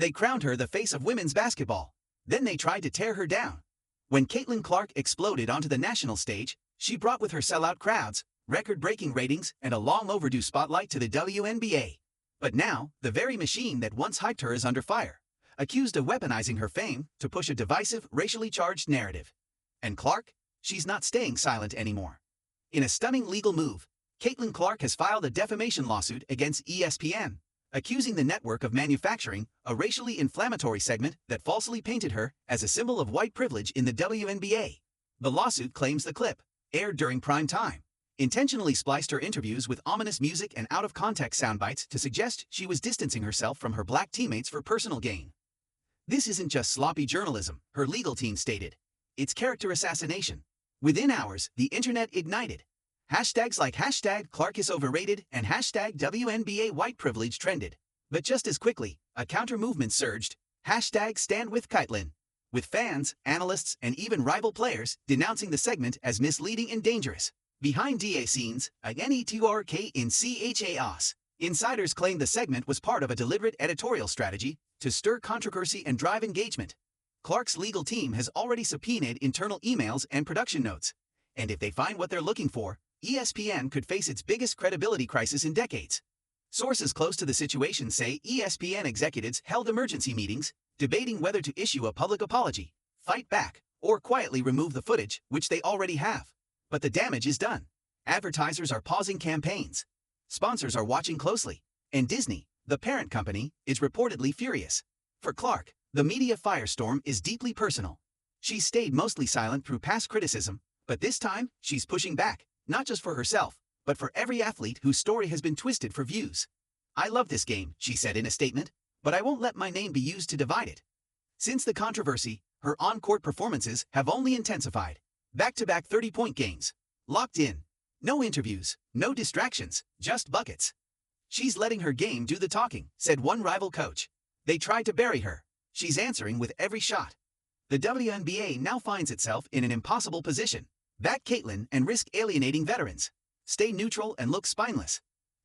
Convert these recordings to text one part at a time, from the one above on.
They crowned her the face of women's basketball. Then they tried to tear her down. When Caitlin Clark exploded onto the national stage, she brought with her sellout crowds, record-breaking ratings, and a long-overdue spotlight to the WNBA. But now, the very machine that once hyped her is under fire, accused of weaponizing her fame to push a divisive, racially charged narrative. And Clark? She's not staying silent anymore. In a stunning legal move, Caitlin Clark has filed a defamation lawsuit against ESPN, accusing the network of manufacturing a racially inflammatory segment that falsely painted her as a symbol of white privilege in the WNBA. The lawsuit claims the clip, aired during prime time, intentionally spliced her interviews with ominous music and out-of-context soundbites to suggest she was distancing herself from her black teammates for personal gain. This isn't just sloppy journalism, her legal team stated. It's character assassination. Within hours, the internet ignited. Hashtags like #Clark is overrated and #WNBA white privilege trended. But just as quickly, a counter-movement surged, #StandWithCaitlin, with fans, analysts, and even rival players denouncing the segment as misleading and dangerous. Behind the scenes, a network in chaos. Insiders claim the segment was part of a deliberate editorial strategy to stir controversy and drive engagement. Clark's legal team has already subpoenaed internal emails and production notes. And if they find what they're looking for, ESPN could face its biggest credibility crisis in decades. Sources close to the situation say ESPN executives held emergency meetings, debating whether to issue a public apology, fight back, or quietly remove the footage, which they already have. But the damage is done. Advertisers are pausing campaigns. Sponsors are watching closely. And Disney, the parent company, is reportedly furious. For Clark, the media firestorm is deeply personal. She's stayed mostly silent through past criticism, but this time, she's pushing back, not just for herself, but for every athlete whose story has been twisted for views. "I love this game," she said in a statement, "but I won't let my name be used to divide it." Since the controversy, her on-court performances have only intensified. Back-to-back 30-point games. Locked in. No interviews, no distractions, just buckets. "She's letting her game do the talking," said one rival coach. "They tried to bury her. She's answering with every shot." The WNBA now finds itself in an impossible position. Back Caitlin and risk alienating veterans. Stay neutral and look spineless.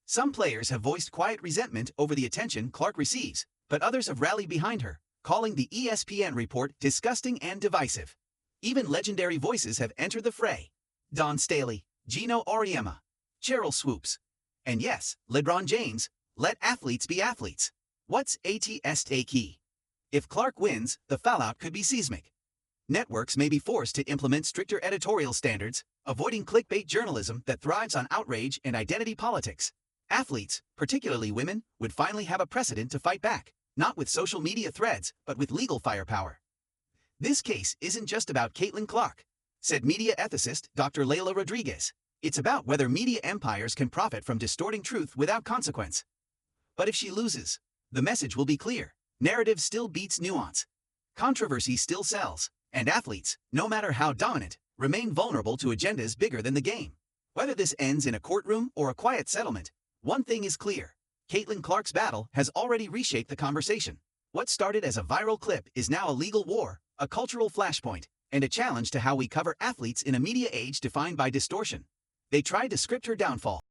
Some players have voiced quiet resentment over the attention Clark receives, but others have rallied behind her, calling the ESPN report disgusting and divisive. Even legendary voices have entered the fray. Dawn Staley, Gino Auriemma, Cheryl Swoops. And yes, LeBron James, let athletes be athletes. What's at stake? If Clark wins, the fallout could be seismic. Networks may be forced to implement stricter editorial standards, avoiding clickbait journalism that thrives on outrage and identity politics. Athletes, particularly women, would finally have a precedent to fight back, not with social media threads, but with legal firepower. "This case isn't just about Caitlin Clark," said media ethicist Dr. Leila Rodriguez. "It's about whether media empires can profit from distorting truth without consequence." But if she loses, the message will be clear. Narrative still beats nuance. Controversy still sells. And athletes, no matter how dominant, remain vulnerable to agendas bigger than the game. Whether this ends in a courtroom or a quiet settlement, one thing is clear. Caitlin Clark's battle has already reshaped the conversation. What started as a viral clip is now a legal war, a cultural flashpoint, and a challenge to how we cover athletes in a media age defined by distortion. They tried to script her downfall.